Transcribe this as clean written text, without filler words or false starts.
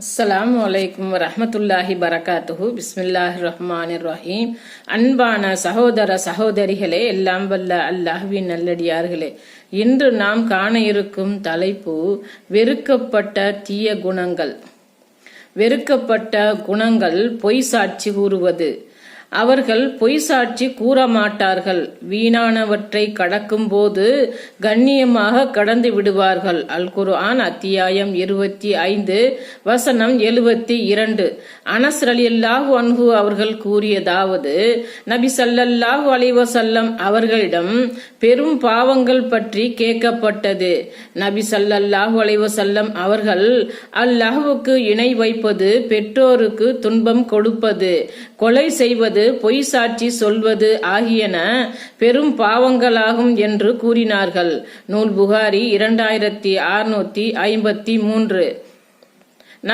அஸ்ஸலாமு அலைக்கும் வரஹ்மத்துல்லாஹி பரகாத்துஹு. பிஸ்மில்லாஹிர் ரஹ்மானிர் ரஹீம். அன்பான சகோதர சகோதரிகளே, எல்லாம் வல்ல அல்லாஹ்வின் நல்லடியார்களே, இன்று நாம் காண இருக்கும் தலைப்பு வெறுக்கப்பட்ட தீய குணங்கள். வெறுக்கப்பட்ட குணங்கள் பொய் சாட்சி கூறுவது. அவர்கள் பொய் சாட்சி கூற மாட்டார்கள். வீணானவற்றை கடக்கும் போது கண்ணியமாக கடந்து விடுவார்கள். அல் குர்ஆன் அத்தியாயம் 25 வசனம் 72. அனஸ் ரலியல்லாஹு அன்ஹு அவர்கள் கூறியதாவது, நபி ஸல்லல்லாஹு அலைஹி வஸல்லம் அவர்களிடம் பெரும் பாவங்கள் பற்றி கேட்கப்பட்டது. நபி ஸல்லல்லாஹு அலைஹி வஸல்லம் அவர்கள், அல்லாஹ்வுக்கு இணை வைப்பது, பெற்றோருக்கு துன்பம் கொடுப்பது, கொலை செய்வது, பொய் சாட்சி சொல்வது ஆகியன பெரும் பாவங்களாகும் என்று கூறினார்கள். நூல் புகாரி 2653.